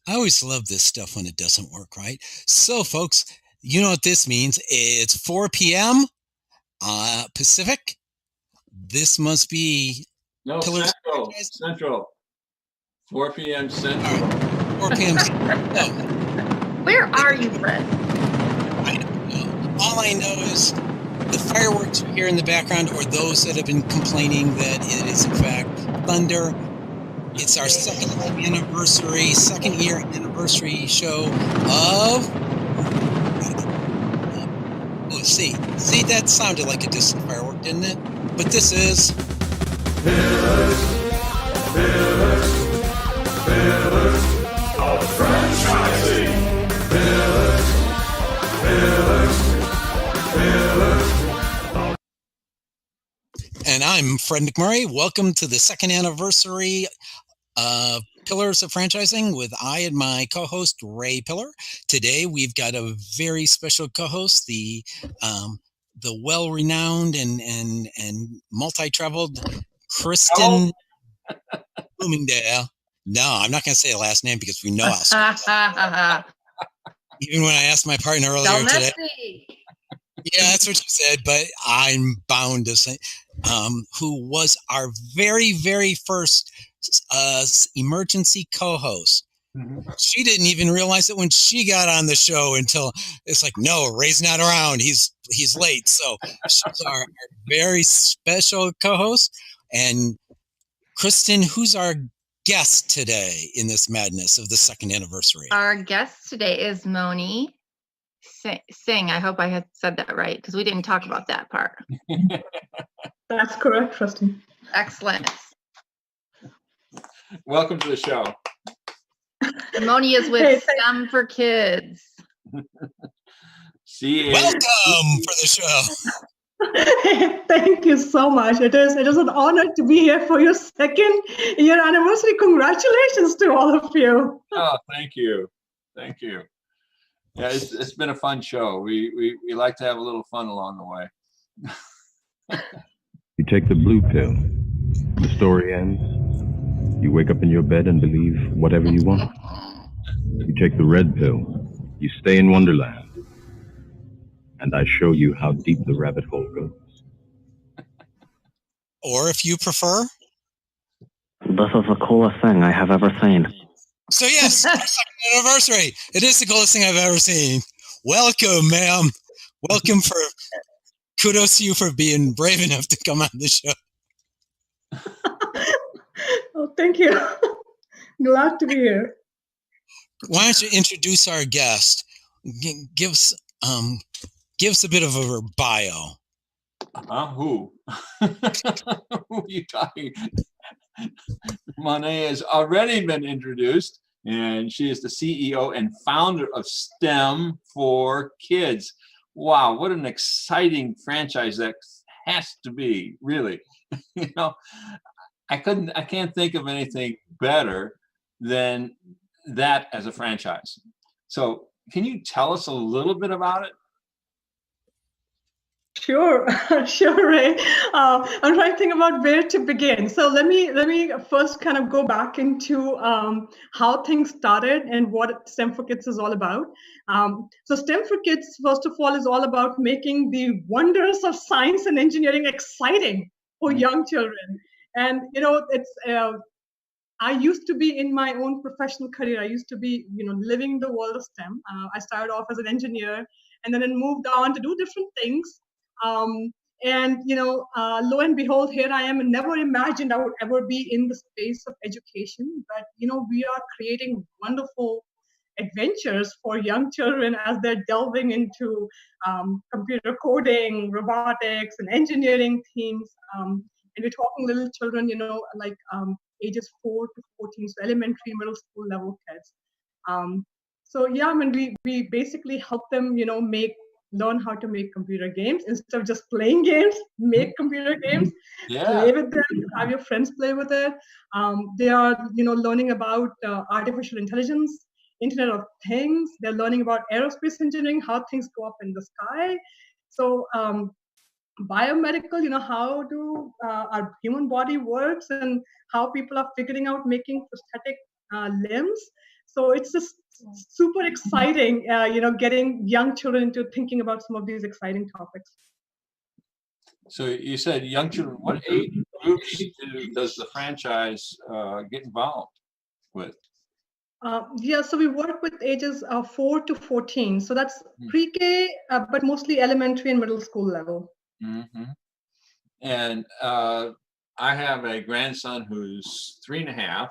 I always love this stuff when it doesn't work, right? So, folks, you know what this means. It's 4 p.m. Pacific. This must be No, Pillars Central. 4 p.m. Central. Right. 4 p.m. No. Where are you, Fred? I don't know. All I know is the fireworks you hear in the background, or those that have been complaining that it is in fact thunder. It's our second year anniversary show of. Oh, see, that sounded like a distant firework, didn't it? But this is. Pillars of franchising. Pillars. And I'm Fred McMurray. Welcome to the second anniversary Pillars of Franchising with I and my co-host Ray Pillar. Today we've got a very special co-host, the well-renowned and multi-traveled Kristin Bloomingdale. No, I'm not going to say the last name because we know how. Even when I asked my partner earlier today. Yeah, that's what she said, but I'm bound to say, who was our very, very first emergency co-host. Mm-hmm. She didn't even realize it when she got on the show until it's like, no, Ray's not around. He's late. So she's our very special co-host. And Kristin, who's our guest today in this madness of the second anniversary? Our guest today is Moni. Singh, I hope I had said that right, because we didn't talk about that part. That's correct, Kristin. Excellent. Welcome to the show. Moni is with STEM for Kids. Welcome for the show. Thank you so much. It is an honor to be here for your second year anniversary. Congratulations to all of you. Oh, thank you. Thank you. Yeah, it's been a fun show. We like to have a little fun along the way. You take the blue pill. The story ends. You wake up in your bed and believe whatever you want. You take the red pill. You stay in Wonderland. And I show you how deep the rabbit hole goes. Or if you prefer. This is the coolest thing I have ever seen. So yes, our second anniversary. It is the coolest thing I've ever seen. Welcome, ma'am. Welcome kudos to you for being brave enough to come on the show. Oh, thank you. Glad to be here. Why don't you introduce our guest? Give us a bit of a bio. Who? Who are you talking? Moni has already been introduced, and she is the CEO and founder of STEM for Kids. Wow, what an exciting franchise that has to be, really. You know, I can't think of anything better than that as a franchise. So can you tell us a little bit about it? Sure, Ray. I'm trying to think about where to begin. So let me first kind of go back into how things started and what STEM for Kids is all about. So STEM for Kids, first of all, is all about making the wonders of science and engineering exciting for young children. And it's I used to be in my own professional career. I used to be living the world of STEM. I started off as an engineer, and then I moved on to do different things. Lo and behold, here I am, and never imagined I would ever be in the space of education. But, we are creating wonderful adventures for young children as they're delving into computer coding, robotics, and engineering themes. And we're talking little children, ages 4 to 14, so elementary, middle school level kids. We basically help them, learn how to make computer games instead of just playing games. Make computer games, play with them, have your friends play with it. They are, learning about artificial intelligence, Internet of Things. They're learning about aerospace engineering, how things go up in the sky. So biomedical, how our human body works and how people are figuring out making prosthetic limbs. So it's just super exciting, getting young children into thinking about some of these exciting topics. So you said young children. What age groups does the franchise get involved with? So we work with ages 4 to 14. So that's pre-K, but mostly elementary and middle school level. Mm-hmm. And I have a grandson who's 3.5,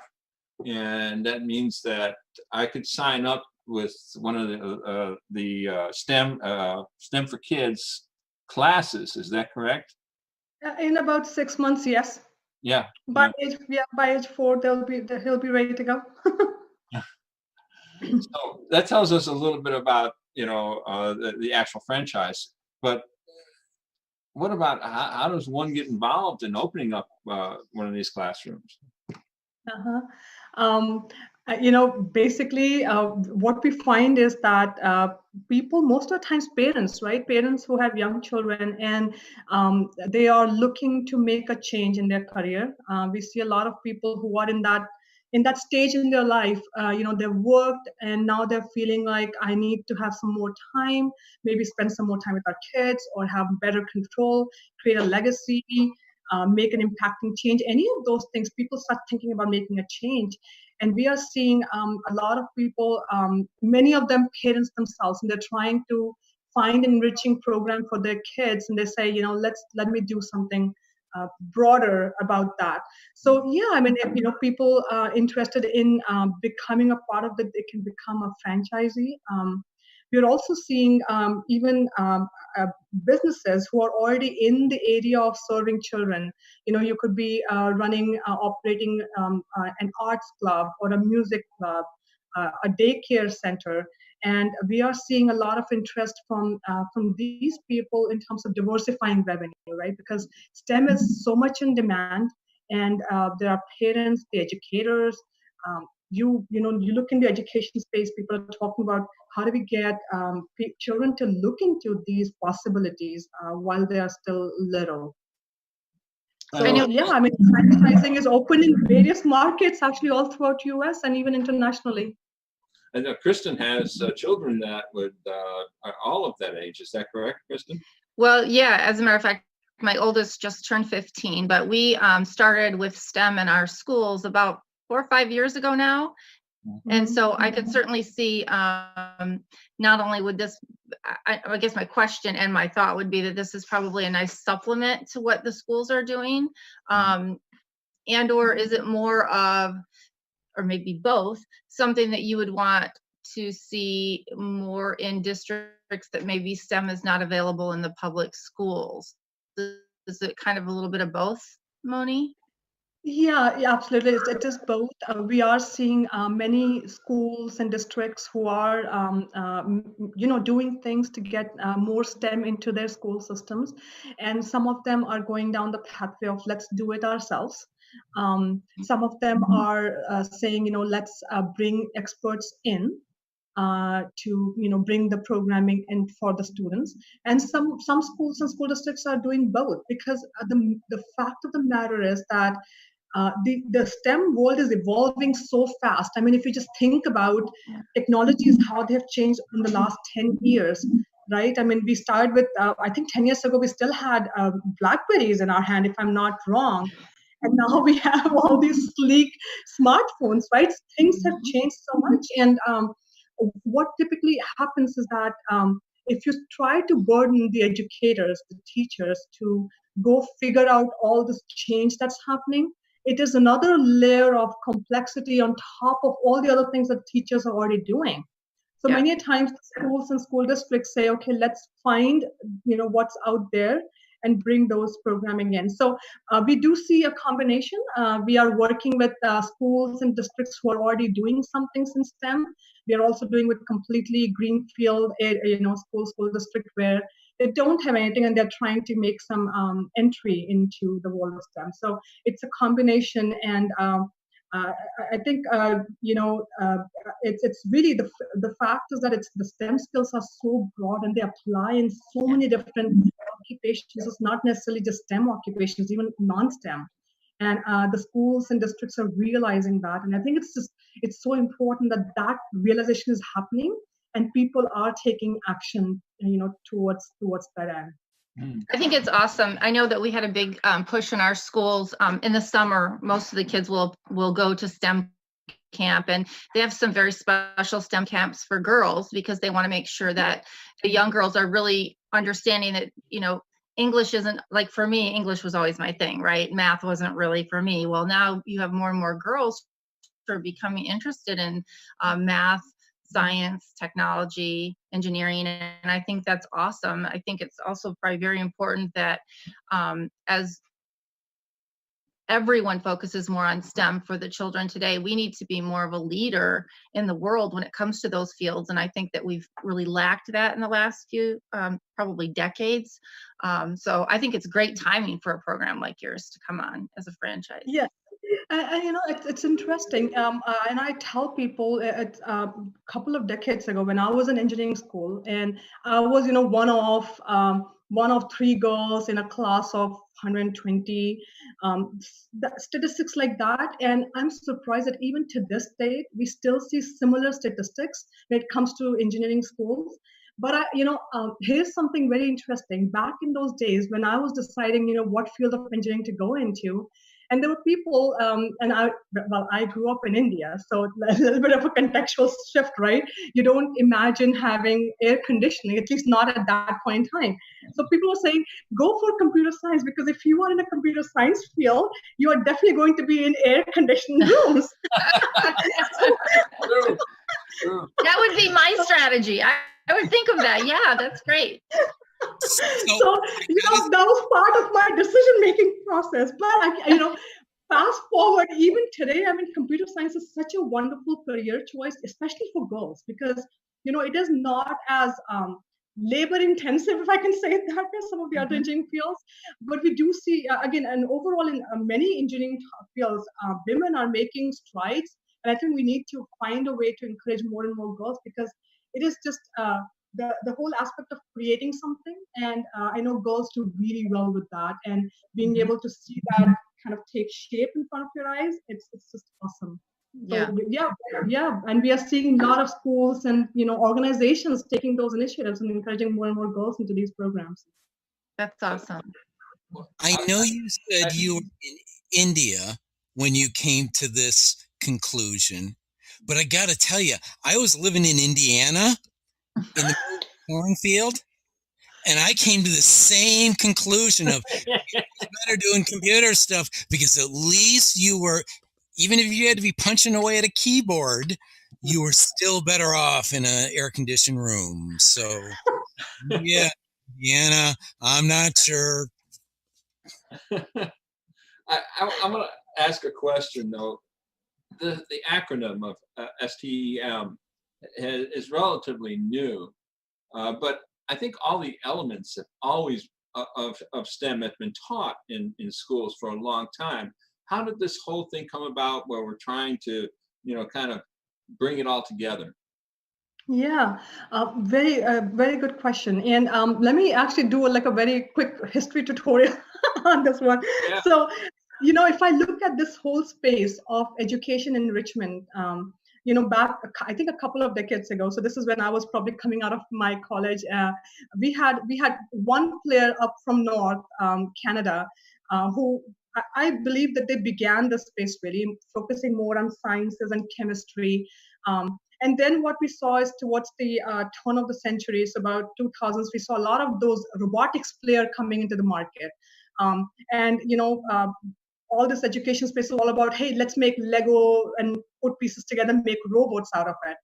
and that means that I could sign up with one of the STEM for Kids classes. Is that correct? In about 6 months, yes. Yeah. By age 4, he'll be ready to go. So that tells us a little bit about the actual franchise. But what about how does one get involved in opening up one of these classrooms? Basically, what we find is that people, most of the times parents, right? Parents who have young children, and they are looking to make a change in their career. We see a lot of people who are in that stage in their life. They've worked and now they're feeling like, I need to have some more time, maybe spend some more time with our kids, or have better control, create a legacy, make an impacting change. Any of those things, people start thinking about making a change. And we are seeing a lot of people, many of them parents themselves, and they're trying to find an enriching program for their kids. And they say, let me do something broader about that. So yeah, I mean, if people are interested in becoming a part of it, they can become a franchisee. We're also seeing even businesses who are already in the area of serving children. You could be operating an arts club or a music club, a daycare center. And we are seeing a lot of interest from these people in terms of diversifying revenue, right? Because STEM is so much in demand, and there are parents, the educators. You look in the education space, people are talking about how do we get children to look into these possibilities while they are still little. So yeah, I mean, franchising is open in various markets, actually all throughout US and even internationally. And Kristin has children that are all of that age. Is that correct, Kristin? Well, yeah, as a matter of fact, my oldest just turned 15, but we started with STEM in our schools about 4 or 5 years ago now. Mm-hmm. And so I could certainly see not only would this, I guess my question and my thought would be that this is probably a nice supplement to what the schools are doing. And or is it more of, or maybe both, something that you would want to see more in districts that maybe STEM is not available in the public schools? Is it kind of a little bit of both, Moni? Yeah, absolutely. It is both. We are seeing many schools and districts who are, doing things to get more STEM into their school systems. And some of them are going down the pathway of let's do it ourselves. Some of them are saying, let's bring experts in to bring the programming in for the students. And some schools and school districts are doing both, because the fact of the matter is that the STEM world is evolving so fast. I mean, if you just think about technologies, how they have changed in the last 10 years, right? I mean, we started with, I think 10 years ago, we still had Blackberries in our hand, if I'm not wrong. And now we have all these sleek smartphones, right? Things have changed so much. And what typically happens is that if you try to burden the educators, the teachers, to go figure out all this change that's happening, it is another layer of complexity on top of all the other things that teachers are already doing. So many times schools and school districts say, okay, let's find what's out there and bring those programming in. So we do see a combination. We are working with schools and districts who are already doing some things in STEM. We are also doing with completely greenfield, school district where they don't have anything and they're trying to make some entry into the world of STEM. So it's a combination, and I think it's really the fact is that the STEM skills are so broad and they apply in so many different occupations. It's not necessarily just STEM occupations, even non-STEM. And the schools and districts are realizing that. And I think it's just it's so important that that realization is happening and people are taking action, towards that end. I think it's awesome. I know that we had a big push in our schools. In the summer, most of the kids will go to STEM camp, and they have some very special STEM camps for girls because they want to make sure that the young girls are really understanding that, English isn't, like, for me, English was always my thing, right? Math wasn't really for me. Well, now you have more and more girls who are becoming interested in math, science, technology, engineering, and I think that's awesome. I think it's also probably very important that as everyone focuses more on STEM for the children today, we need to be more of a leader in the world when it comes to those fields. And I think that we've really lacked that in the last few, probably decades. So I think it's great timing for a program like yours to come on as a franchise. Yeah. And it's interesting. And I tell people a couple of decades ago when I was in engineering school, and I was, one of three girls in a class of 120, statistics like that. And I'm surprised that even to this day, we still see similar statistics when it comes to engineering schools. But here's something very interesting. Back in those days, when I was deciding, what field of engineering to go into, and there were people, I grew up in India, so a little bit of a contextual shift, right? You don't imagine having air conditioning, at least not at that point in time. So people were saying, go for computer science, because if you are in a computer science field, you are definitely going to be in air-conditioned rooms. That would be my strategy. I would think of that. Yeah, that's great. So that was part of my decision-making process. But fast forward, even today, computer science is such a wonderful career choice, especially for girls, because it is not as labor-intensive, if I can say it that way, some of the other engineering fields. But we do see again, and overall in many engineering fields, women are making strides, and I think we need to find a way to encourage more and more girls, because it is just the whole aspect of creating something, and I know girls do really well with that, and being able to see that kind of take shape in front of your eyes, it's just awesome. Yeah. So, yeah, and we are seeing a lot of schools and organizations taking those initiatives and encouraging more and more girls into these programs. That's awesome. I know you said you were in India when you came to this conclusion, but I got to tell you, I was living in Indiana in the cornfield, and I came to the same conclusion of it's better doing computer stuff, because at least you were, even if you had to be punching away at a keyboard, you were still better off in an air-conditioned room. So, yeah, Indiana, I'm not sure. I'm going to ask a question, though. The acronym of STEM is relatively new, but I think all the elements have always of STEM have been taught in schools for a long time. How did this whole thing come about, where we're trying to, kind of bring it all together? Yeah, very good question. And let me actually do a very quick history tutorial on this one. Yeah. So, if I look at this whole space of education enrichment, back, I think a couple of decades ago, so this is when I was probably coming out of my college, we had one player up from North Canada who I believe that they began the space really focusing more on sciences and chemistry. And then what we saw is towards the turn of the century, so about 2000s, we saw a lot of those robotics players coming into the market. All this education space is all about, hey, let's make Lego and put pieces together and make robots out of it.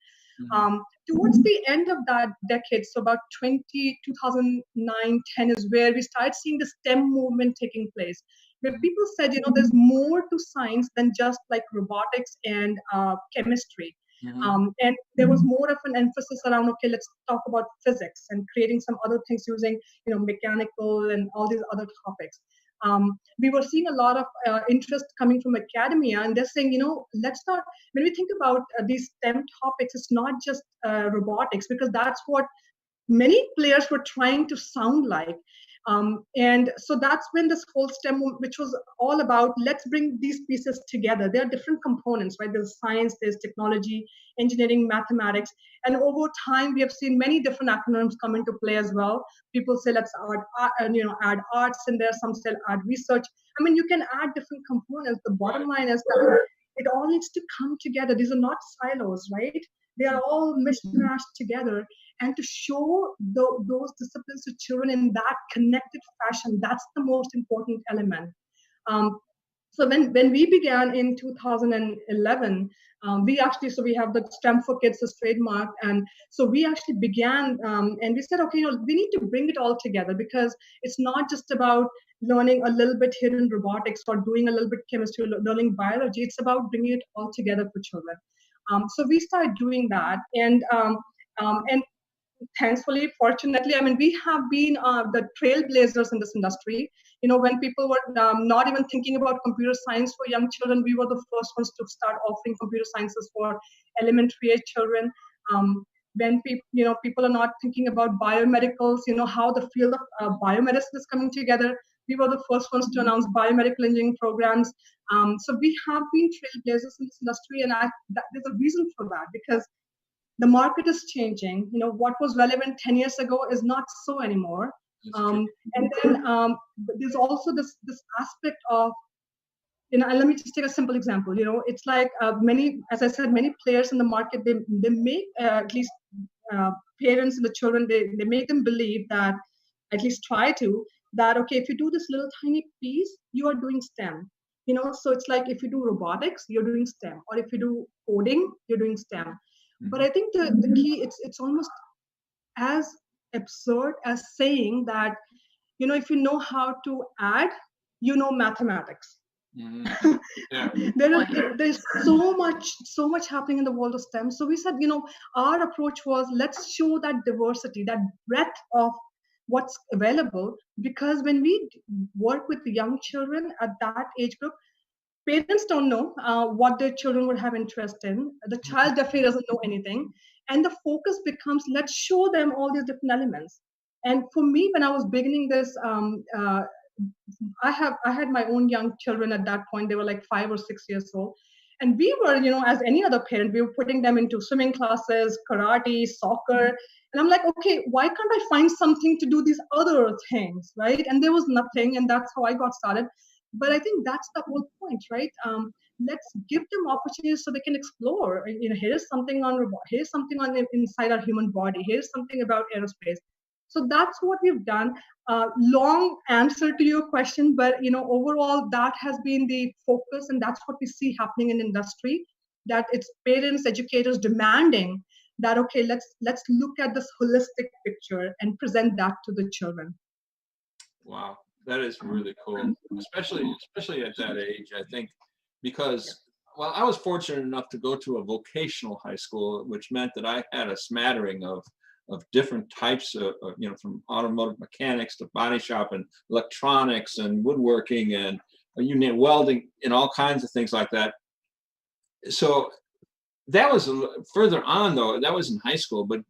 Towards the end of that decade, so about 2009, 10 is where we started seeing the STEM movement taking place, where people said, there's more to science than just like robotics and chemistry. And there was more of an emphasis around, okay, let's talk about physics and creating some other things using, mechanical and all these other topics. We were seeing a lot of interest coming from academia, and they're saying, let's not, when we think about these STEM topics, it's not just robotics, because that's what many players were trying to sound like. And so that's when this whole STEM, which was all about, let's bring these pieces together. There are different components, right? There's science, there's technology, engineering, mathematics. And over time, we have seen many different acronyms come into play as well. People say, let's add arts in there. Some say add research. I mean, you can add different components. The bottom line is that it all needs to come together. These are not silos, right? They are all mishmashed together. And to show those disciplines to children in that connected fashion, that's the most important element. So when we began in 2011, we have the STEM for Kids as trademark. And so we actually began and we said, okay, we need to bring it all together, because it's not just about learning a little bit here in robotics or doing a little bit chemistry, learning biology. It's about bringing it all together for children. So we started doing that. And thankfully, fortunately, I mean, we have been the trailblazers in this industry. When people were not even thinking about computer science for young children, we were the first ones to start offering computer sciences for elementary age children. When people are not thinking about biomedicals, how the field of biomedicine is coming together, we were the first ones to announce biomedical engineering programs. So we have been trailblazers in this industry, and there's a reason for that, because the market is changing. What was relevant 10 years ago is not so anymore. And then there's also this aspect of, and let me just take a simple example. It's like many players in the market, they make at least parents and the children, they make them believe that, at least try to, that, okay, if you do this little tiny piece, you are doing STEM. So it's like, if you do robotics, you're doing STEM, or if you do coding, you're doing STEM. But I think the key, it's almost as absurd as saying that, if you know how to add, mathematics. Mm-hmm. Yeah. There's so much happening in the world of STEM. So we said, our approach was, let's show that diversity, that breadth of what's available, because when we work with the young children at that age group, parents don't know what their children would have interest in. The child definitely doesn't know anything. And the focus becomes, let's show them all these different elements. And for me, when I was beginning this, I had my own young children at that point. They were like 5 or 6 years old. And we were, as any other parent, we were putting them into swimming classes, karate, soccer. And I'm like, okay, why can't I find something to do these other things, right? And there was nothing. And that's how I got started. But I think that's the whole point, right? Let's give them opportunities so they can explore. Here's something on robot. Here's something on inside our human body. Here's something about aerospace. So that's what we've done. Long answer to your question, but overall that has been the focus, and that's what we see happening in industry. That it's parents, educators demanding that, okay, let's look at this holistic picture and present that to the children. Wow. That is really cool, especially at that age, I think, because, well, I was fortunate enough to go to a vocational high school, which meant that I had a smattering of different types of, from automotive mechanics to body shop and electronics and woodworking and welding and all kinds of things like that. So that was further on, though. That was in high school, but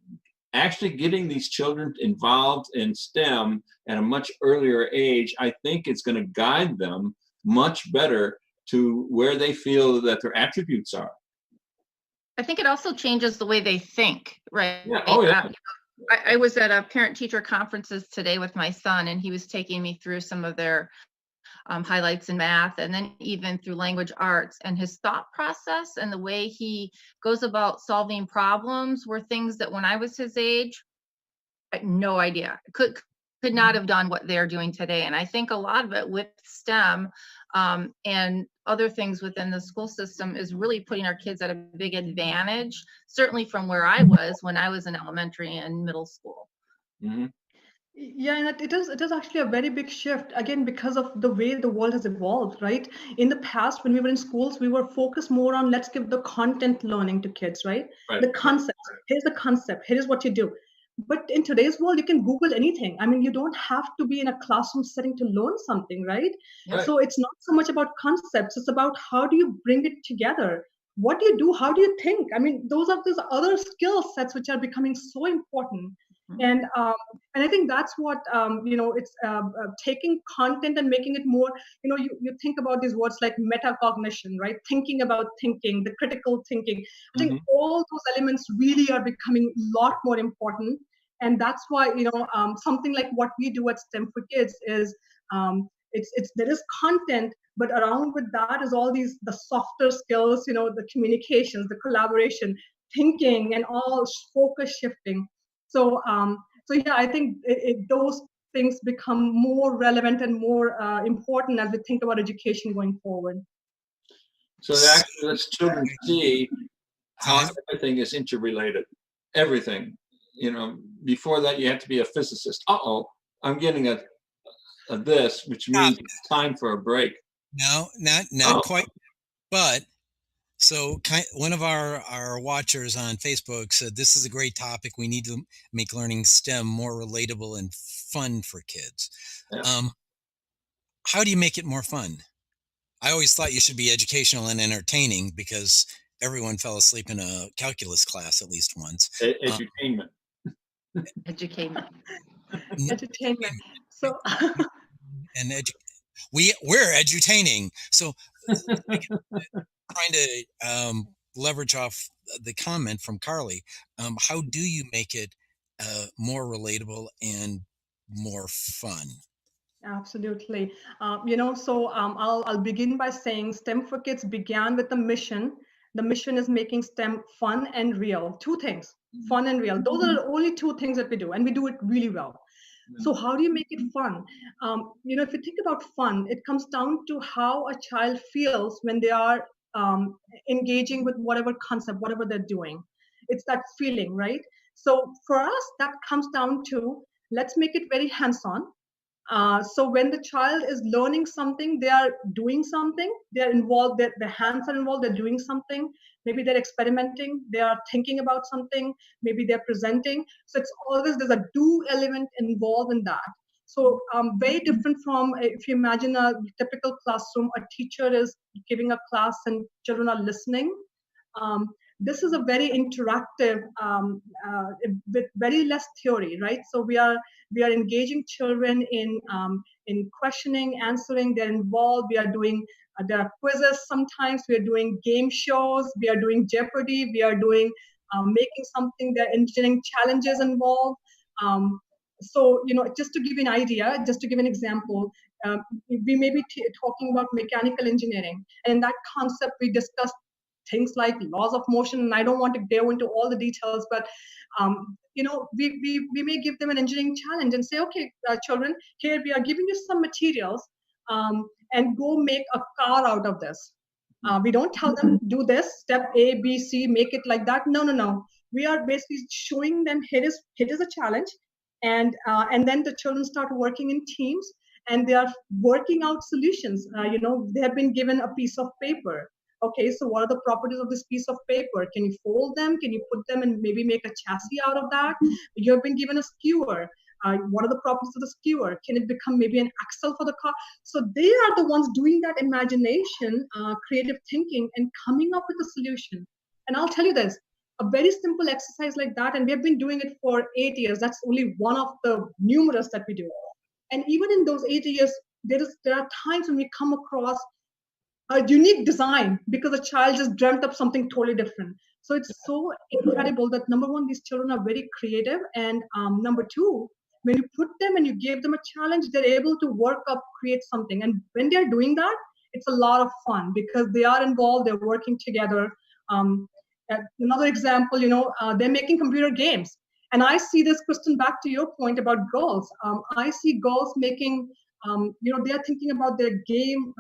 actually getting these children involved in STEM at a much earlier age, I think it's going to guide them much better to where they feel that their attributes are. I think it also changes the way they think, right? Yeah. Oh, yeah. I was at a parent-teacher conferences today with my son, and he was taking me through some of their highlights in math, and then even through language arts, and his thought process and the way he goes about solving problems were things that when I was his age, I had no idea, could not have done what they're doing today. And I think a lot of it with STEM and other things within the school system is really putting our kids at a big advantage, certainly from where I was when I was in elementary and middle school. Mm-hmm. Yeah, and it is actually a very big shift, again, because of the way the world has evolved, right? In the past, when we were in schools, we were focused more on, let's give the content learning to kids, right? The concept. Here's the concept. Here's what you do. But in today's world, you can Google anything. I mean, you don't have to be in a classroom setting to learn something, right? So it's not so much about concepts. It's about how do you bring it together? What do you do? How do you think? I mean, those are those other skill sets which are becoming so important. And I think that's what it's taking content and making it more. You think about these words like metacognition, right? Thinking about thinking, the critical thinking. I think all those elements really are becoming a lot more important, and that's why something like what we do at STEM for Kids is there is content, but around with that is all the softer skills, the communications, the collaboration, thinking, and all focus shifting. So yeah, I think those things become more relevant and more important as we think about education going forward. So that actually lets children see how everything is interrelated. Everything. Before that, you have to be a physicist. I'm getting a this, which means it's time for a break. No, not quite. But so one of our watchers on Facebook said, this is a great topic. We need to make learning STEM more relatable and fun for kids. Yeah. How do you make it more fun? I always thought you should be educational and entertaining because everyone fell asleep in a calculus class at least once. Edutainment. Education. Entertainment. So and we're edutaining. So trying to leverage off the comment from Carly, how do you make it more relatable and more fun? Absolutely. I'll begin by saying STEM for Kids began with a mission. The mission is making STEM fun and real. Two things, fun and real. Those are the only two things that we do, and we do it really well. So how do you make it fun? If you think about fun, it comes down to how a child feels when they are engaging with whatever concept, whatever they're doing. It's that feeling, right? So for us, that comes down to, let's make it very hands-on. So when the child is learning something, they are doing something, they're involved, their hands are involved, they're doing something, maybe they're experimenting, they are thinking about something, maybe they're presenting. So it's always, there's a do element involved in that. So very different from if you imagine a typical classroom, a teacher is giving a class and children are listening. This is a very interactive with very less theory, right? So we are engaging children in questioning, answering. They're involved. We are doing there are quizzes sometimes. We are doing game shows. We are doing Jeopardy. We are doing making something. There are engineering challenges involved. So just to give you an idea, just to give an example, we may be talking about mechanical engineering, and in that concept we discussed things like laws of motion, and I don't want to delve into all the details, but we may give them an engineering challenge and say, okay, children, here we are giving you some materials, and go make a car out of this. We don't tell them do this step A, B, C, make it like that. No. We are basically showing them here is a challenge, and then the children start working in teams, and they are working out solutions. They have been given a piece of paper. Okay, so what are the properties of this piece of paper? Can you fold them? Can you put them and maybe make a chassis out of that? You have been given a skewer. What are the properties of the skewer? Can it become maybe an axle for the car? So they are the ones doing that imagination, creative thinking, and coming up with a solution. And I'll tell you this, a very simple exercise like that, and we have been doing it for 8 years. That's only one of the numerous that we do. And even in those 8 years, there are times when we come across a unique design because a child just dreamt up something totally different. So it's so incredible that number one, these children are very creative, and number two, when you put them and you give them a challenge, they're able to work up, create something. And when they're doing that, it's a lot of fun because they are involved, they're working together. Another example, they're making computer games. And I see this, Kristin, back to your point about girls. I see girls making they are thinking about their game,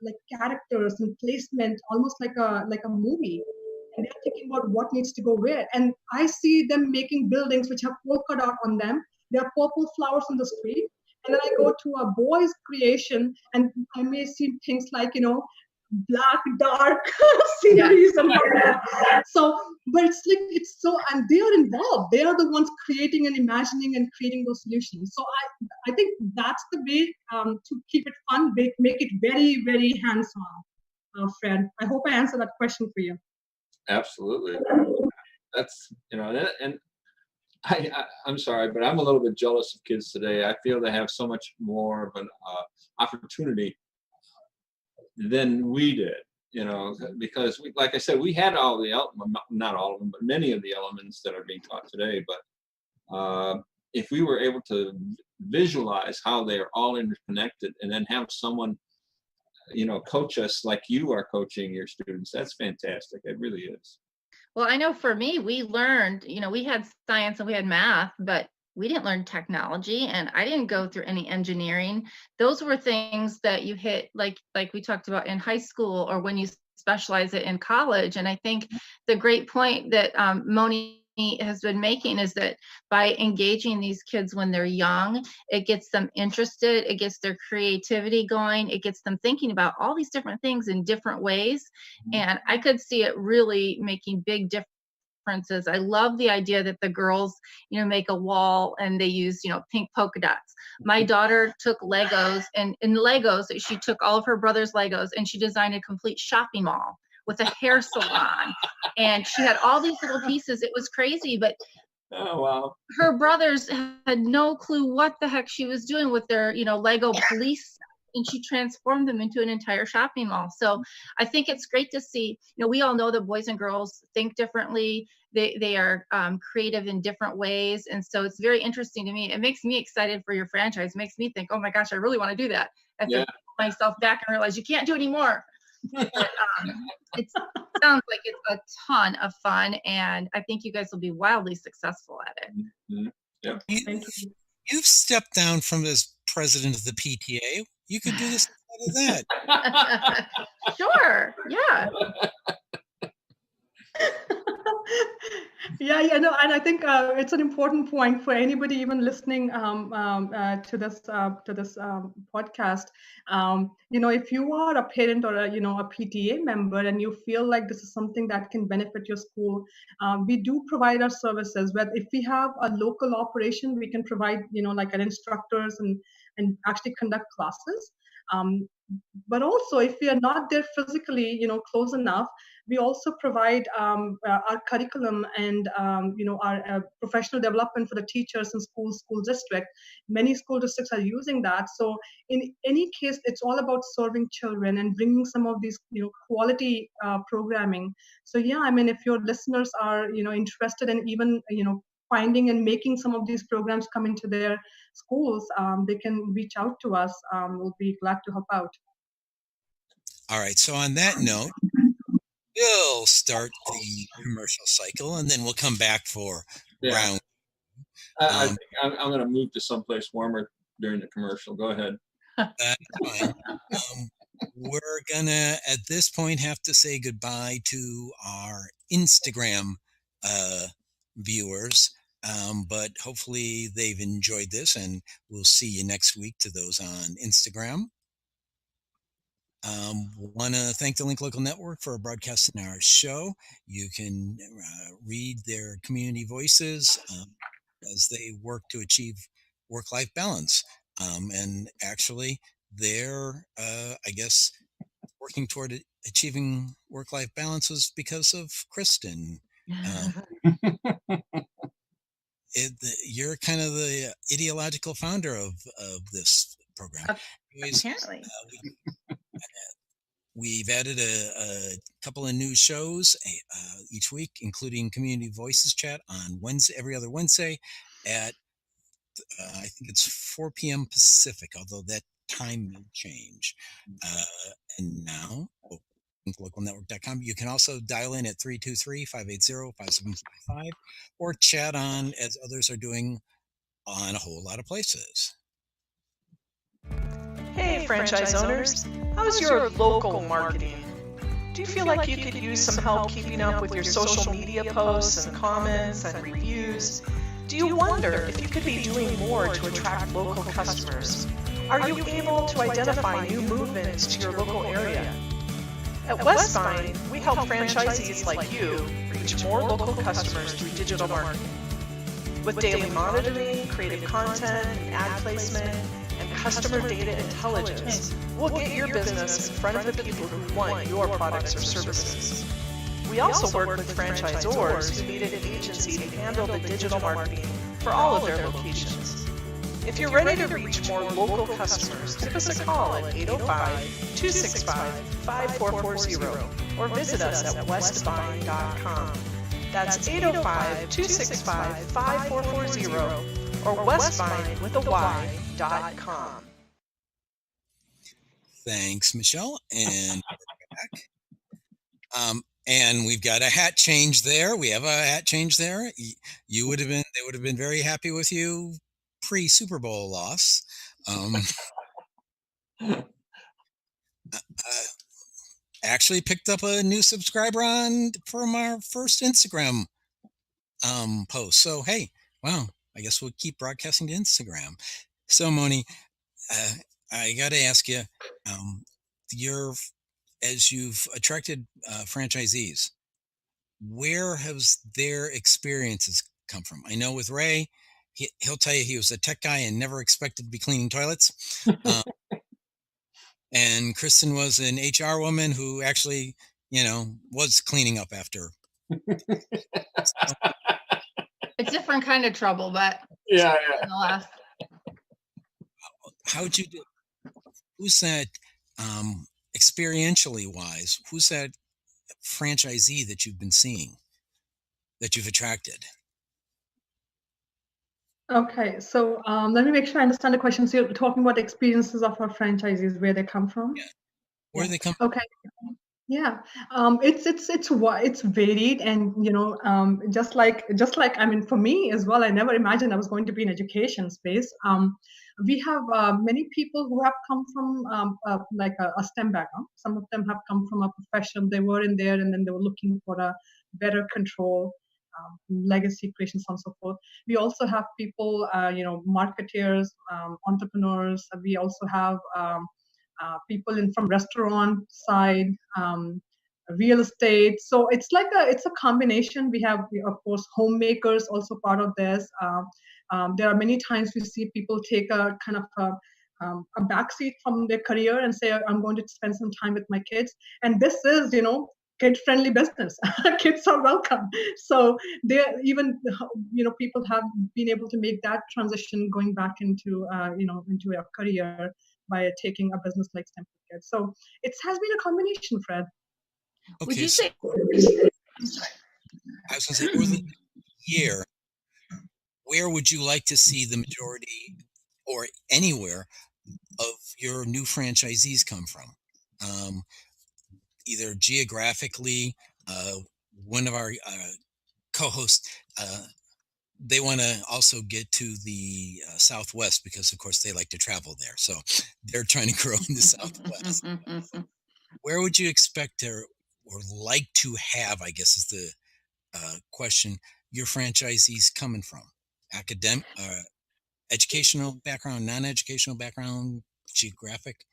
like characters and placement, almost like a movie. And they're thinking about what needs to go where. And I see them making buildings which have polka dot on them. There are purple flowers on the street. And then I go to a boy's creation, and I may see things like, black, dark sceneries and all that. So, but it's so, and they are involved. They are the ones creating and imagining and creating those solutions. So I think that's the way to keep it fun, make it very, very hands-on. Fred, I hope I answered that question for you. Absolutely. That's, and I'm sorry, but I'm a little bit jealous of kids today. I feel they have so much more of an opportunity than we did, because like I said, we had all the not all of them, but many of the elements that are being taught today. But if we were able to visualize how they are all interconnected, and then have someone, coach us like you are coaching your students, that's fantastic. It really is. Well, I know for me, we learned, we had science and we had math, but we didn't learn technology, and I didn't go through any engineering. Those were things that you hit, like we talked about in high school, or when you specialize it in college. And I think the great point that Moni has been making is that by engaging these kids when they're young, it gets them interested, it gets their creativity going, it gets them thinking about all these different things in different ways. And I could see it really making big differences. I love the idea that the girls, make a wall and they use, pink polka dots. My daughter took Legos, and in Legos, she took all of her brother's Legos and she designed a complete shopping mall with a hair salon, and she had all these little pieces. It was crazy, but oh wow, her brothers had no clue what the heck she was doing with their, Lego police, and she transformed them into an entire shopping mall. So I think it's great to see, we all know that boys and girls think differently. They are creative in different ways. And so it's very interesting to me. It makes me excited for your franchise. It makes me think, oh my gosh, I really want to do that. I have to pull myself back and realize you can't do anymore. But, it sounds like it's a ton of fun, and I think you guys will be wildly successful at it. Mm-hmm. Yeah. You've stepped down from as president of the PTA. You could do this instead of that. Sure. Yeah. Yeah, no, and I think it's an important point for anybody even listening to this podcast. If you are a parent or a PTA member and you feel like this is something that can benefit your school, we do provide our services. Where if we have a local operation, we can provide like an instructors and actually conduct classes. But also, if we are not there physically, close enough, we also provide our curriculum and our professional development for the teachers in school district. Many school districts are using that. So in any case, it's all about serving children and bringing some of these quality programming. So yeah, I mean, if your listeners are interested in even finding and making some of these programs come into their schools, they can reach out to us. We'll be glad to help out. All right. So on that note, we'll start the commercial cycle, and then we'll come back for round. I think I'm going to move to someplace warmer during the commercial. Go ahead. That's fine. We're going to, at this point, have to say goodbye to our Instagram viewers. But hopefully they've enjoyed this, and we'll see you next week to those on Instagram. Want to thank the Link Local Network for broadcasting our show. You can read their community voices as they work to achieve work-life balance. And actually, they're, I guess, working toward achieving work-life balance was because of Kristin. You're kind of the ideological founder of this program. Apparently. We've added a couple of new shows each week, including Community Voices Chat on every other Wednesday at, I think it's 4 p.m. Pacific, although that time may change. And now, localnetwork.com. You can also dial in at 323-580-5755 or chat on, as others are doing, on a whole lot of places. Hey, franchise owners, how's your local marketing? Do you feel like you could use some help keeping up with your social media posts and comments and reviews? Do you wonder if you could be doing more to attract local customers? Are you able to identify new movements to your local area? At Westvyne, we help franchisees like you reach more local customers through digital marketing. With daily monitoring, creative content, ad placement, and customer data intelligence, we'll get your business in front of the people who want your products or services. We also work with franchisors who needed an agency to handle the digital marketing for all of their locations. If you're ready to reach more local customers, give us a call at 805-265-5440 or visit us at westvyne.com. That's 805-265-5440 or Westvyne with a Y.com. Thanks, Michelle. And we're back. And we've got a hat change there. We have a hat change there. They would have been very happy with you pre-Super Bowl loss. Actually picked up a new subscriber from our first Instagram post. So hey, wow, I guess we'll keep broadcasting to Instagram. So Moni, I got to ask you, as you've attracted franchisees, where has their experiences come from? I know with Ray, he'll tell you he was a tech guy and never expected to be cleaning toilets. And Kristin was an HR woman who actually, was cleaning up after. It's different kind of trouble, but Yeah. How'd you do? Who's that, experientially wise, who's that franchisee that you've been seeing, that you've attracted? Okay, so let me make sure I understand the question. So you're talking about experiences of our franchisees, where they come from? Yeah. Where they come from? Okay. Yeah, it's varied, and just like I mean, for me as well, I never imagined I was going to be in education space. We have many people who have come from like a STEM background. Some of them have come from a profession. They were in there, and then they were looking for a better control, legacy creation, so on and so forth. We also have people, marketeers, entrepreneurs. We also have people from restaurant side, real estate. So it's a combination. We have, of course, homemakers also part of this. There are many times we see people take a kind of a backseat from their career and say, I'm going to spend some time with my kids. And this is, kid-friendly business. Kids are welcome. So there, even people have been able to make that transition going back into into a career by taking a business like STEM for Kids. So it has been a combination, Fred. Okay, Would you say? I was going to say, over the year, where would you like to see the majority, or anywhere, of your new franchisees come from? Either geographically, one of our co-hosts, they want to also get to the Southwest because, of course, they like to travel there. So they're trying to grow in the Southwest. Where would you expect or like to have, I guess is the question, your franchisees coming from? Academic, educational background, non-educational background, geographic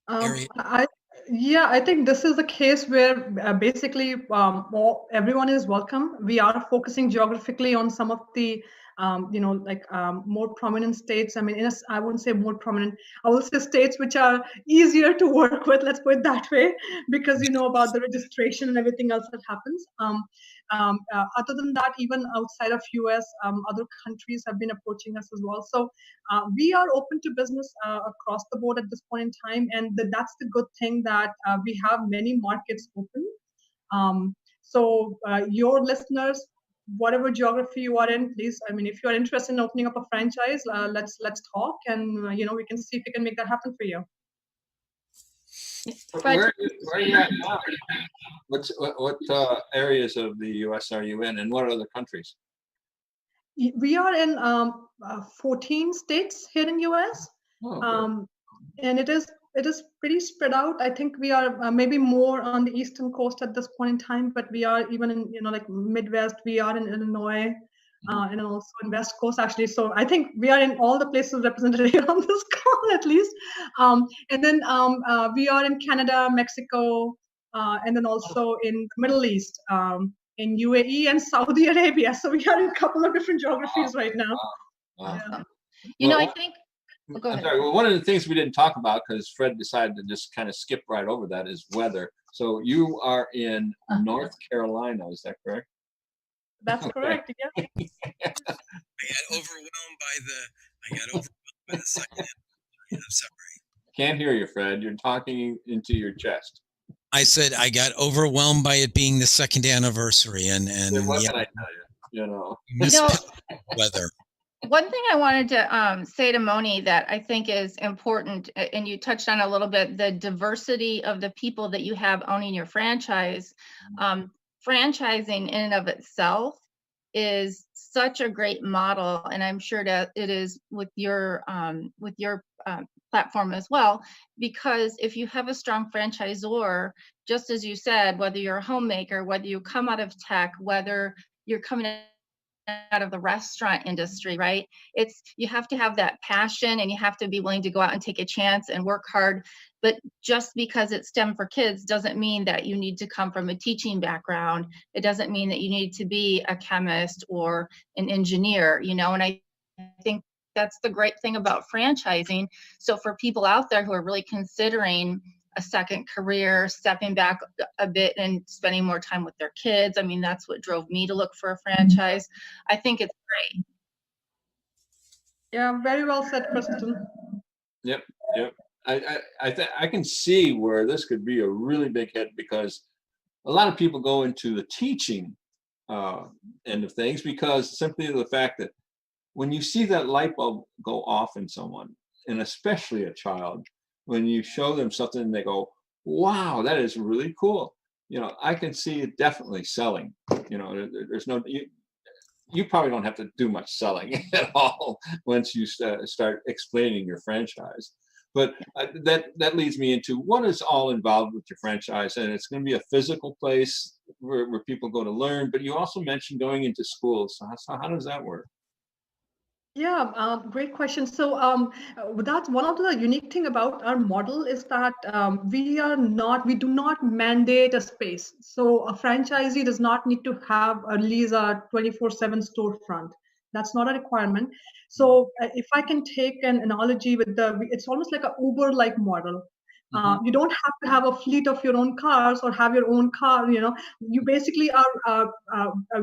area? I think this is the case where basically everyone is welcome. We are focusing geographically on some of the more prominent states. I mean, I wouldn't say more prominent. I will say states which are easier to work with. Let's put it that way, because you know about the registration and everything else that happens. Other than that, even outside of US, other countries have been approaching us as well. So we are open to business across the board at this point in time, and that's the good thing that we have many markets open. So your listeners, whatever geography you are in, please, I mean, if you are interested in opening up a franchise, let's talk, and we can see if we can make that happen for you. Where are you at now? What areas of the U.S. are you in, and what other countries? We are in 14 states here in U.S. Oh, okay. And it is pretty spread out. I think we are maybe more on the eastern coast at this point in time, but we are even in like Midwest. We are in Illinois, and also in West Coast actually. So I think we are in all the places represented here on this call at least. And then we are in Canada, Mexico, and then also in the Middle East, in UAE and Saudi Arabia. So we are in a couple of different geographies right now. Wow. Yeah. Well, I think. Go ahead. I'm sorry. Well, one of the things we didn't talk about, because Fred decided to just kind of skip right over that, is weather. So you are in North Carolina, is that correct? That's correct. Yeah. I got overwhelmed by the second anniversary of Separate. Can't hear you, Fred. You're talking into your chest. I said I got overwhelmed by it being the second anniversary, and What yeah, can I tell you? You know. weather. One thing I wanted to say to Moni that I think is important, and you touched on a little bit, the diversity of the people that you have owning your franchise. Franchising in and of itself is such a great model, and I'm sure that it is with your platform as well, because if you have a strong franchisor, just as you said, whether you're a homemaker, whether you come out of tech, whether you're coming out of the restaurant industry, right? You have to have that passion, and you have to be willing to go out and take a chance and work hard. But just because it's STEM for kids doesn't mean that you need to come from a teaching background. It doesn't mean that you need to be a chemist or an engineer, and I think that's the great thing about franchising. So for people out there who are really considering a second career, stepping back a bit and spending more time with their kids. I mean, that's what drove me to look for a franchise. I think it's great. Yeah, very well said, Kristin. Yep. I can see where this could be a really big hit, because a lot of people go into the teaching end of things because simply the fact that when you see that light bulb go off in someone, and especially a child, when you show them something and they go, wow, that is really cool. I can see it definitely selling. There's no, you probably don't have to do much selling at all once you start explaining your franchise. But that leads me into what is all involved with your franchise. And it's going to be a physical place where people go to learn, but you also mentioned going into schools. So how does that work? Yeah, great question. So that's one of the unique thing about our model is that we do not mandate a space. So a franchisee does not need to have at least a 24/7 storefront. That's not a requirement. So if I can take an analogy it's almost like an Uber-like model. You don't have to have a fleet of your own cars or have your own car. You basically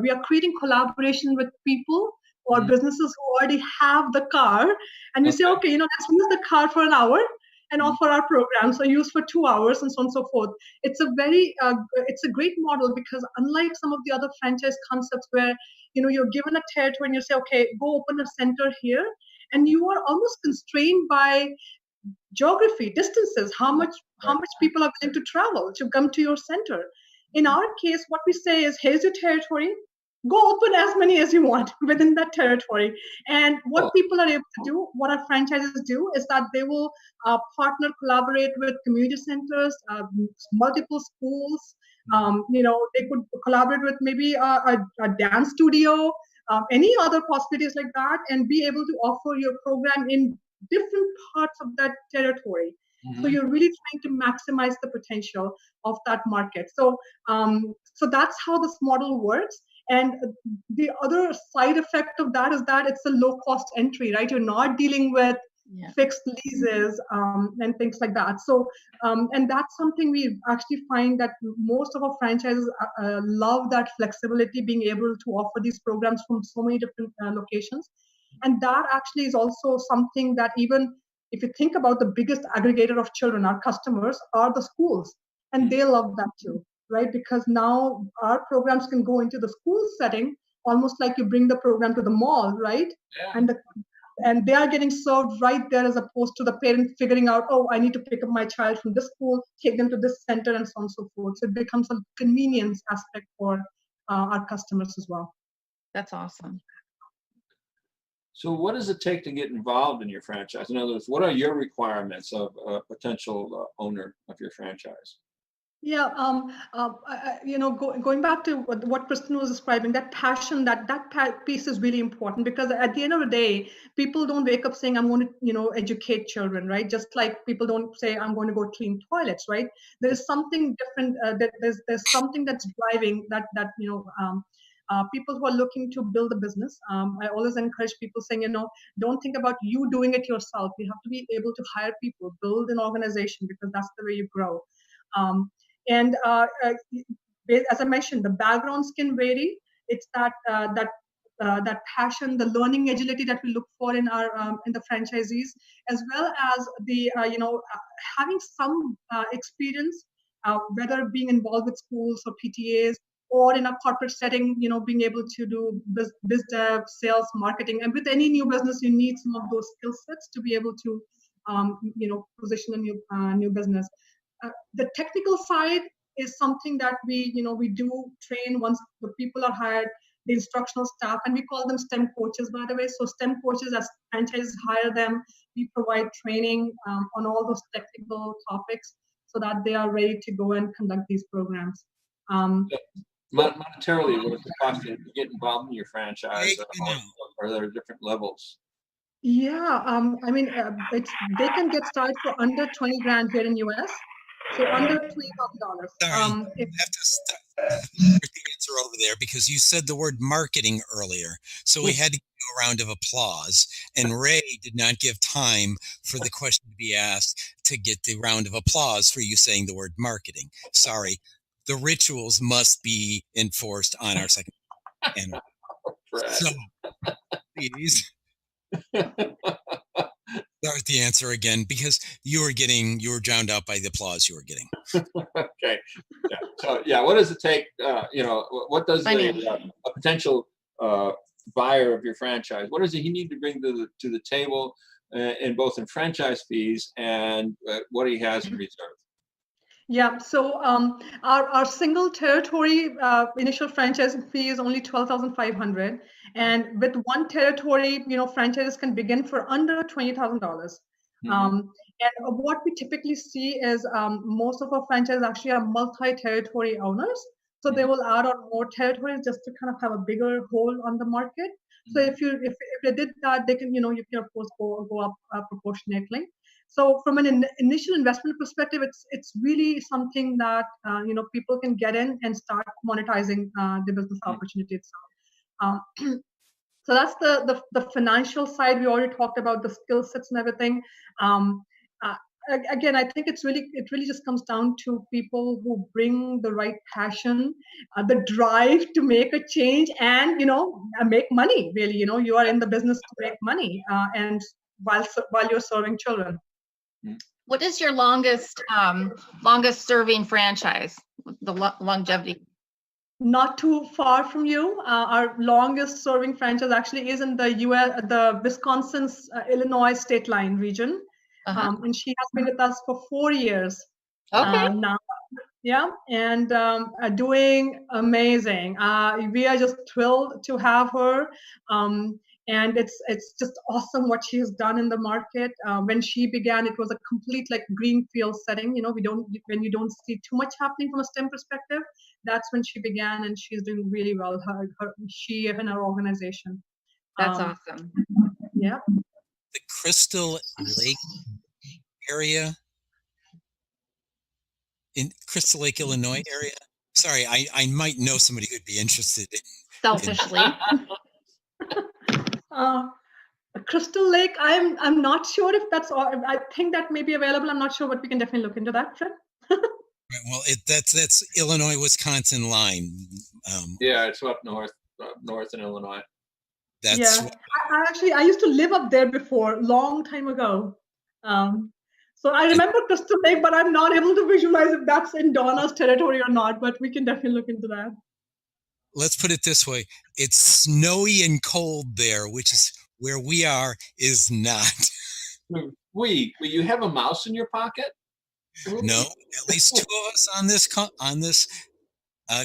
we are creating collaboration with people or businesses who already have the car, and we say, okay, let's use the car for an hour and offer our programs, or use for 2 hours, and so on and so forth. It's a great model, because unlike some of the other franchise concepts where you're given a territory and you say, okay, go open a center here, and you are almost constrained by geography, distances, how much people are willing to travel to come to your center. In our case, what we say is, here's your territory, go open as many as you want within that territory. And what people are able to do, what our franchises do, is that they will collaborate with community centers, multiple schools. They could collaborate with maybe a dance studio, any other possibilities like that, and be able to offer your program in different parts of that territory. So you're really trying to maximize the potential of that market. So that's how this model works. And the other side effect of that is that it's a low cost entry, right? You're not dealing with fixed leases and things like that. So, and that's something we actually find that most of our franchises love, that flexibility, being able to offer these programs from so many different locations. And that actually is also something that, even if you think about the biggest aggregator of children, our customers are the schools, and they love that too. Right? Because now our programs can go into the school setting, almost like you bring the program to the mall, right? Yeah. And they are getting served right there, as opposed to the parent figuring out, oh, I need to pick up my child from this school, take them to this center, and so on and so forth. So it becomes a convenience aspect for our customers as well. That's awesome. So what does it take to get involved in your franchise? In other words, what are your requirements of a potential owner of your franchise? Yeah, going back to what Kristin was describing, that passion, that piece is really important, because at the end of the day, people don't wake up saying, I'm going to, educate children, right? Just like people don't say, I'm going to go clean toilets, right? There is something different. There's something that's driving that people who are looking to build a business. I always encourage people saying, don't think about you doing it yourself. You have to be able to hire people, build an organization, because that's the way you grow. And as I mentioned, the backgrounds can vary. It's that passion, the learning agility that we look for in our in the franchisees, as well as the having some experience, whether being involved with schools or PTAs, or in a corporate setting, being able to do biz dev, sales, marketing. And with any new business, you need some of those skill sets to be able to, position a new business. The technical side is something that we do train once the people are hired, the instructional staff, and we call them STEM coaches, by the way. So STEM coaches, as franchises hire them, we provide training on all those technical topics so that they are ready to go and conduct these programs. Monetarily, what does it cost you to get involved in your franchise? Are there different levels? Yeah, I mean, they can get started for under 20 grand here in US. So under $20,000. Sorry, you have to stop the answer over there because you said the word marketing earlier. So we had to give you a round of applause. And Ray did not give time for the question to be asked to get the round of applause for you saying the word marketing. Sorry. The rituals must be enforced on our second panel. So, please start the answer again because you were drowned out by the applause you were getting. Okay. Yeah. So yeah, what does it take? What does a potential buyer of your franchise? What does he need to bring to the table in both in franchise fees and what he has in reserve? Yeah, so our single territory initial franchise fee is only $12,500, and with one territory, franchises can begin for under $20,000. And what we typically see is most of our franchises actually are multi-territory owners, so they will add on more territories just to kind of have a bigger hold on the market. So if they did that, they can you can of course go up proportionately. So from an initial investment perspective, it's really something that people can get in and start monetizing the business opportunity itself. So that's the financial side. We already talked about the skill sets and everything. Again, I think it really just comes down to people who bring the right passion, the drive to make a change, and make money. Really, you are in the business to make money, and while you're serving children. What is your longest serving franchise? The longevity? Not too far from you. Our longest serving franchise actually is in the the Wisconsin's Illinois state line region. And she has been with us for 4 years. Okay. Now. Yeah, and doing amazing. We are just thrilled to have her. And it's just awesome what she has done in the market. When she began, it was a complete greenfield setting. When you don't see too much happening from a STEM perspective, that's when she began, and she's doing really well. She and her organization. That's awesome. Yeah. The Crystal Lake area, in Crystal Lake, Illinois area. Sorry, I might know somebody who'd be interested. Selfishly. Crystal Lake, I'm not sure if that's all. I think that may be available. I'm not sure, but we can definitely look into that, Fred. Well, that's Illinois Wisconsin line. Yeah, it's up north in Illinois. That's I used to live up there before, long time ago. So I remember Crystal Lake, but I'm not able to visualize if that's in Donna's territory or not. But we can definitely look into that. Let's put it this way: it's snowy and cold there, which is where we are is not. Will you have a mouse in your pocket? No, at least 2 of us on this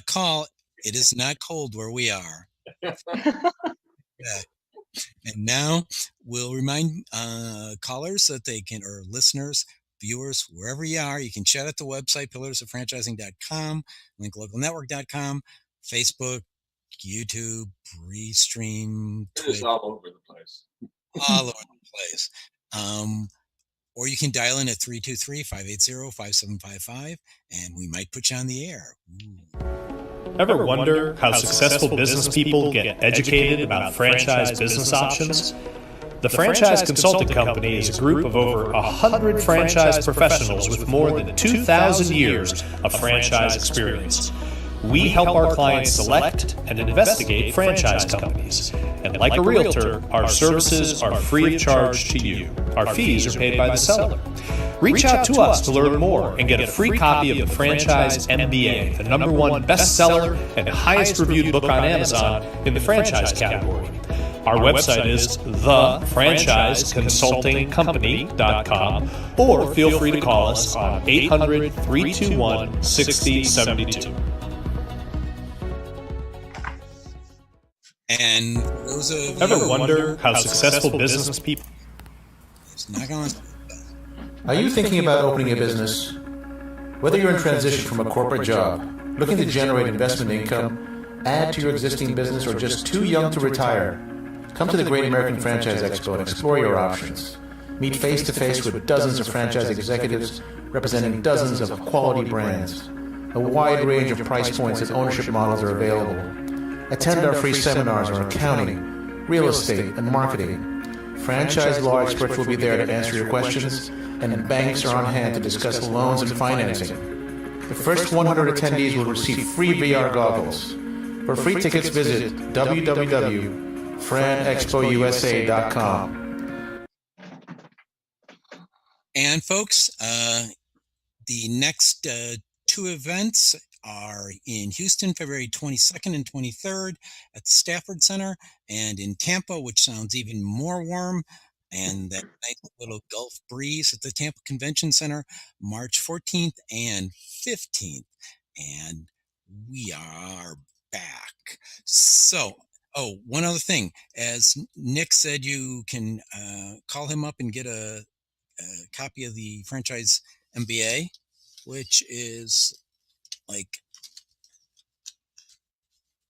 call. It is not cold where we are. Yeah. And now we'll remind callers that they can, or listeners, viewers, wherever you are, you can chat at the website, pillarsofranchising.com, linklocalnetwork.com, Facebook, YouTube, Restream, Twitter. It's all over the place. All over the place. Or you can dial in at 323-580-5755, and we might put you on the air. Ooh. Ever wonder how successful business people get educated about franchise business options? The Franchise Consulting Company is a group of over 100 franchise professionals with more than 2,000 years of franchise experience. We help our clients select and investigate franchise companies. And like a realtor, our services are free of charge to you. Our fees are paid by the seller. Reach out to us to learn more and get a free copy of the Franchise MBA, the #1 bestseller and highest reviewed book on Amazon in the franchise category. Our website is thefranchiseconsultingcompany.com, or feel free to call us on 800-321-6072. And those of Ever wonder how successful business people... It's not going. Are you thinking about opening a business? Whether you're in transition from a corporate job, looking to generate investment income, add to your existing business, or just too young to retire, come to the Great American Franchise Expo and explore your options. Meet face-to-face with dozens of franchise executives representing dozens of quality brands. A wide range of price points and ownership models are available. Attend our free seminars on accounting, real estate, and marketing. Franchise law experts will be there to answer your questions, and banks are on hand to discuss loans and financing. The first 100 attendees will receive free VR goggles. For free tickets, visit www.franexpousa.com. And folks, the next 2 events are in Houston, February 22nd and 23rd at the Stafford Center, and in Tampa, which sounds even more warm, and that nice little Gulf breeze at the Tampa Convention Center, March 14th and 15th. And we are back. So, one other thing. As Nick said, you can call him up and get a copy of the Franchise MBA, which is like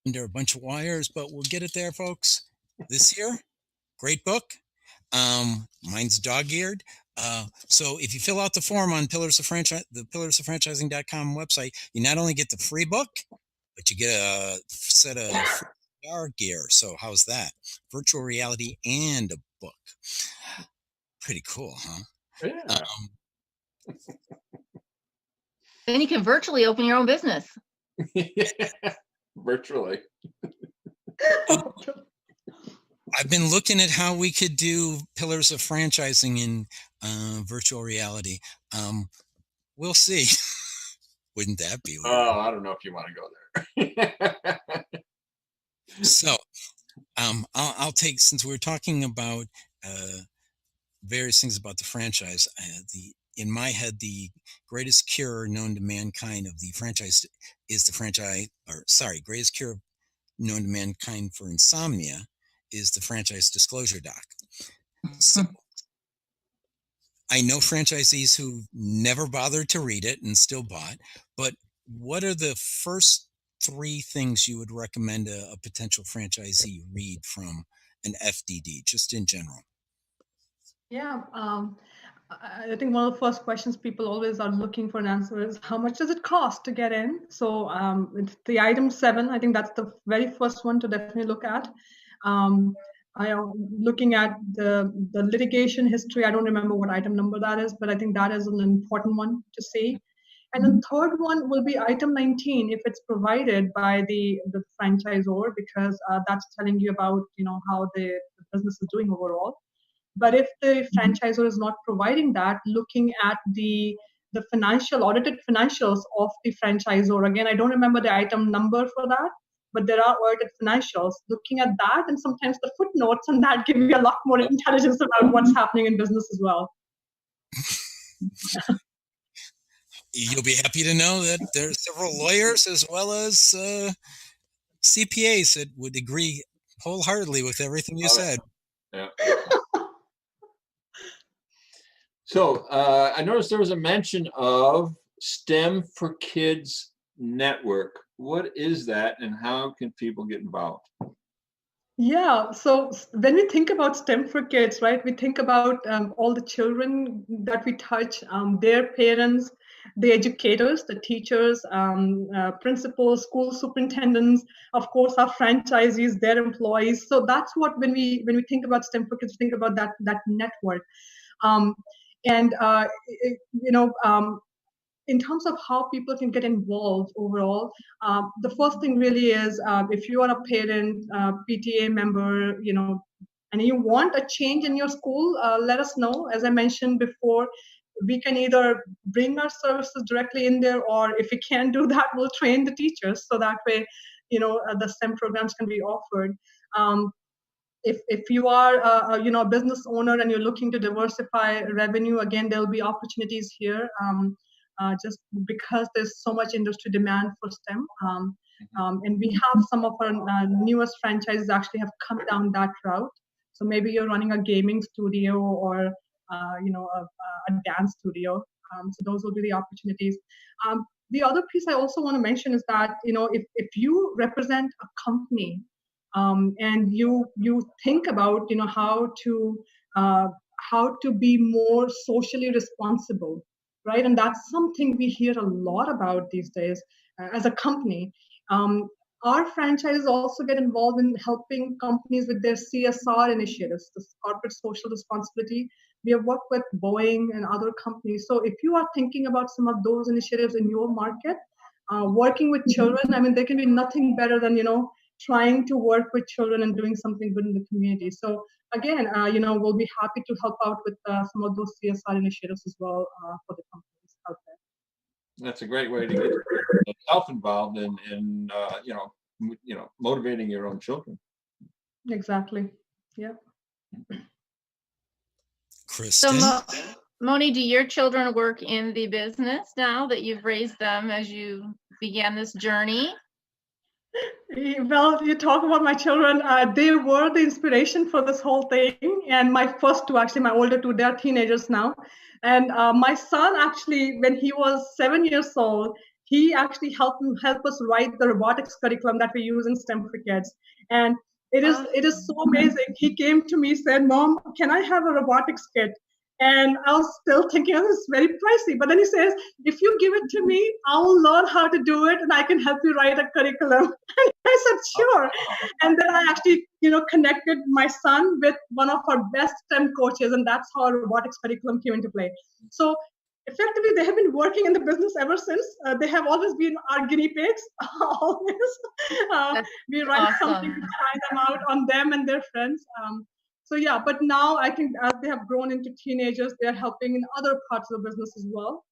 under a bunch of wires, but we'll get it there, folks. This year, great book. Mine's dog-eared. So if you fill out the form on the pillarsofranchising.com website, you not only get the free book, but you get a set of VR gear. So how's that? Virtual reality and a book. Pretty cool, huh? Yeah. Then you can virtually open your own business. Virtually. I've been looking at how we could do Pillars of Franchising in virtual reality. We'll see. Wouldn't that be weird? Oh, I don't know if you want to go there. So, I'll take, since we're talking about various things about the franchise, in my head, the greatest cure known to mankind of the franchise is the greatest cure known to mankind for insomnia is the franchise disclosure doc. So I know franchisees who never bothered to read it and still bought, but what are the first 3 things you would recommend a potential franchisee read from an FDD, just in general? Yeah, I think one of the first questions people always are looking for an answer is, how much does it cost to get in? So it's the item 7. I think that's the very first one to definitely look at. I am looking at the litigation history. I don't remember what item number that is, but I think that is an important one to see. And the third one will be item 19 if it's provided by the franchisor, because that's telling you about how the business is doing overall. But if the franchisor is not providing that, looking at the audited financials of the franchisor. Again, I don't remember the item number for that, but there are audited financials. Looking at that, and sometimes the footnotes on that give you a lot more intelligence about what's happening in business as well. You'll be happy to know that there are several lawyers as well as CPAs that would agree wholeheartedly with everything you said. Yeah. So I noticed there was a mention of STEM for Kids Network. What is that, and how can people get involved? Yeah, so when we think about STEM for Kids, right, we think about all the children that we touch, their parents, the educators, the teachers, principals, school superintendents, of course, our franchisees, their employees. So that's what, when we think about STEM for Kids, think about that network. In terms of how people can get involved overall, the first thing really is, if you are a parent, PTA member, and you want a change in your school, let us know. As I mentioned before, we can either bring our services directly in there, or if we can't do that, we'll train the teachers. So that way, the STEM programs can be offered. If you are a business owner and you're looking to diversify revenue, again, there'll be opportunities here. Just because there's so much industry demand for STEM. And we have some of our newest franchises actually have come down that route. So maybe you're running a gaming studio or a dance studio. So those will be the opportunities. The other piece I also want to mention is that, if you represent a company and you think about how to be more socially responsible, right? And that's something we hear a lot about these days as a company. Our franchises also get involved in helping companies with their CSR initiatives, the corporate social responsibility. We have worked with Boeing and other companies. So if you are thinking about some of those initiatives in your market, working with children, I mean, there can be nothing better than, trying to work with children and doing something good in the community. So again, we'll be happy to help out with some of those CSR initiatives as well for the companies out there. That's a great way to get yourself involved in motivating your own children. Exactly. Yeah. Kristin? So, Moni, do your children work in the business now that you've raised them as you began this journey? Well, you talk about my children. They were the inspiration for this whole thing. And my first two, actually, my older two, they're teenagers now. And my son, actually, when he was 7 years old, he actually helped us write the robotics curriculum that we use in STEM for Kids. And it is so amazing. He came to me, said, "Mom, can I have a robotics kit?" And I was still thinking, oh, it's very pricey. But then he says, "If you give it to me, I will learn how to do it and I can help you write a curriculum." And I said, "Sure." And then I actually, connected my son with one of our best STEM coaches, and that's how our robotics curriculum came into play. So effectively, they have been working in the business ever since. They have always been our guinea pigs. Always. We write something to try them out on them and their friends. So yeah, but now I think as they have grown into teenagers, they are helping in other parts of the business as well.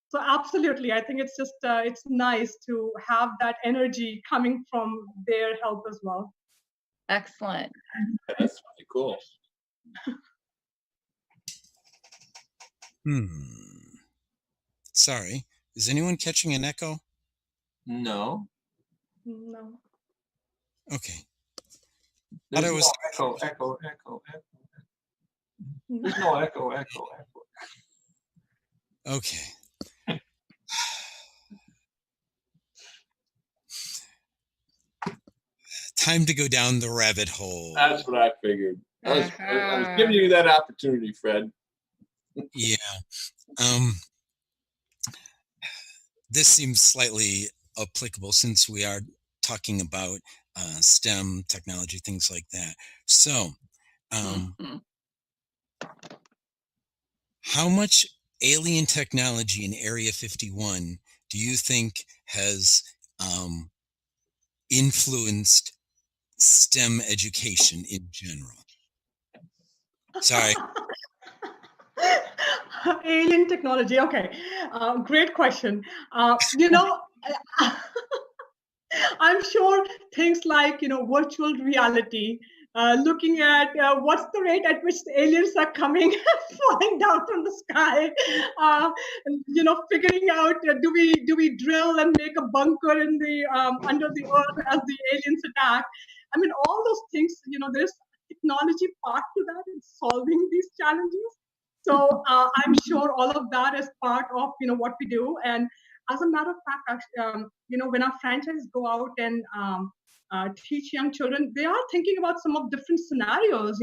So absolutely, I think it's just it's nice to have that energy coming from their help as well. Excellent. That's pretty cool. Sorry, is anyone catching an echo? No. No. Okay. There's But no echo. There's no echo. Okay. Time to go down the rabbit hole. That's what I figured. I was giving you that opportunity, Fred. Yeah. This seems slightly applicable since we are talking about STEM, technology, things like that. So, how much alien technology in Area 51 do you think has influenced STEM education in general? Sorry. Alien technology. Okay. Great question. I'm sure things like, virtual reality, looking at what's the rate at which the aliens are coming, flying down from the sky, figuring out do we drill and make a bunker in the under the earth as the aliens attack. I mean, all those things, there's a technology part to that in solving these challenges. So I'm sure all of that is part of, what we do. And as a matter of fact, actually, when our franchises go out and teach young children, they are thinking about some of different scenarios.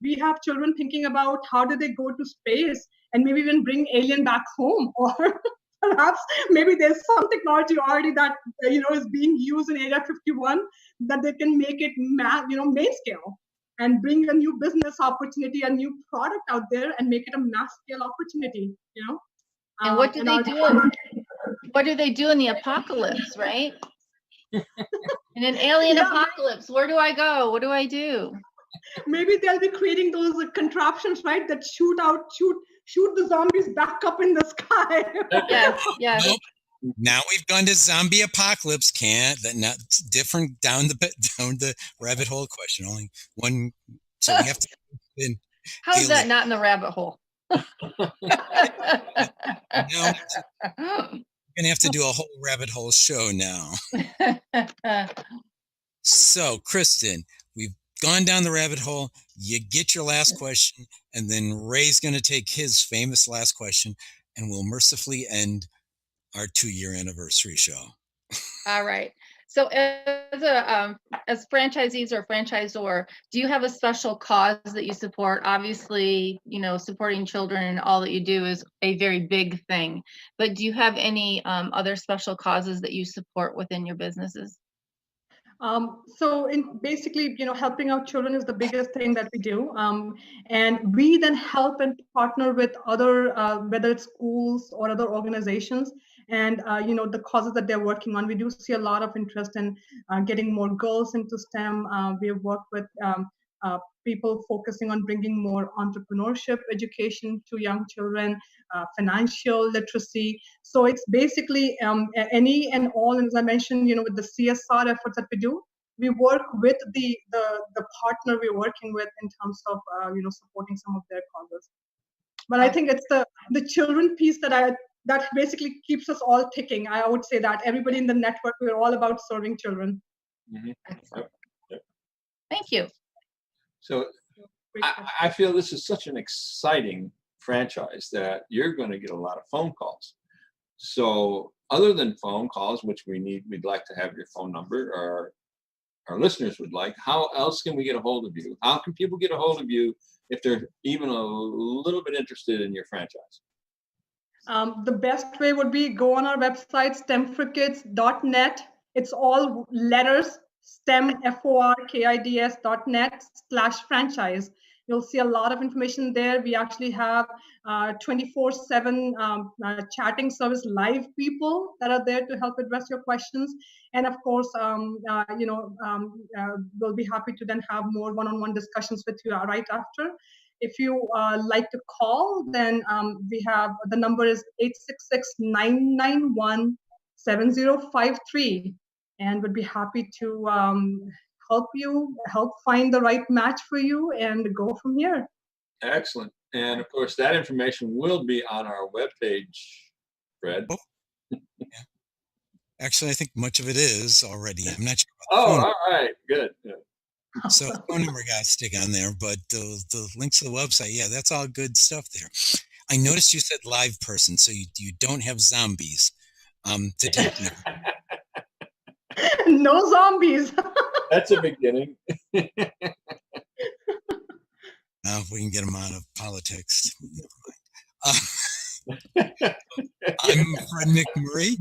We have children thinking about how do they go to space and maybe even bring alien back home, or perhaps maybe there's some technology already that is being used in Area 51 that they can make it main scale and bring a new business opportunity, a new product out there, and make it a mass scale opportunity. And what do they do? What do they do in the apocalypse, right? In an alien apocalypse, where do I go? What do I do? Maybe they'll be creating those contraptions, right, that shoot the zombies back up in the sky. Yes. Nope. Now we've gone to zombie apocalypse. Not different down the rabbit hole question. Only one. So we have to. How is that not in the rabbit hole? No, we're gonna have to do a whole rabbit hole show now. So, Kristin, we've gone down the rabbit hole. You get your last question, and then Ray's going to take his famous last question, and we'll mercifully end our 2-year anniversary show. All right. So as franchisees or franchisor, do you have a special cause that you support? Obviously, supporting children and all that you do is a very big thing. But do you have any other special causes that you support within your businesses? So basically, helping out children is the biggest thing that we do. And we then help and partner with other, whether it's schools or other organizations, and the causes that they're working on. We do see a lot of interest in getting more girls into STEM. We have worked with people focusing on bringing more entrepreneurship education to young children, financial literacy. So it's basically any and all, and as I mentioned, with the CSR efforts that we do, we work with the partner we're working with in terms of supporting some of their causes. But I think it's the children piece that basically keeps us all ticking. I would say that everybody in the network, we're all about serving children. Mm-hmm. Yep. Thank you. So I feel this is such an exciting franchise that you're going to get a lot of phone calls. So other than phone calls, which we'd like to have your phone number, or our listeners would like, how else can we get a hold of you? How can people get a hold of you if they're even a little bit interested in your franchise? The best way would be go on our website, stemforkids.net. It's all letters, STEM, FORKIDS.net/franchise. You'll see a lot of information there. We actually have 24/7 chatting service, live people that are there to help address your questions. And of course, we'll be happy to then have more one-on-one discussions with you right after. If you like to call, then we have, the number is 866-991-7053, and would be happy to help find the right match for you and go from here. Excellent. And of course, that information will be on our webpage, Fred. Oh. Yeah. Actually, I think much of it is already. I'm not sure. All right. Good. So phone number got to stick on there, but the links to the website, yeah, that's all good stuff there. I noticed you said live person, so you don't have zombies to take me. No zombies. That's a beginning. If we can get them out of politics, never mind. I'm Fred McMurray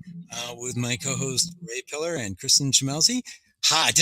with my co-host Ray Pillar and Kristin Selmeczy. Hi.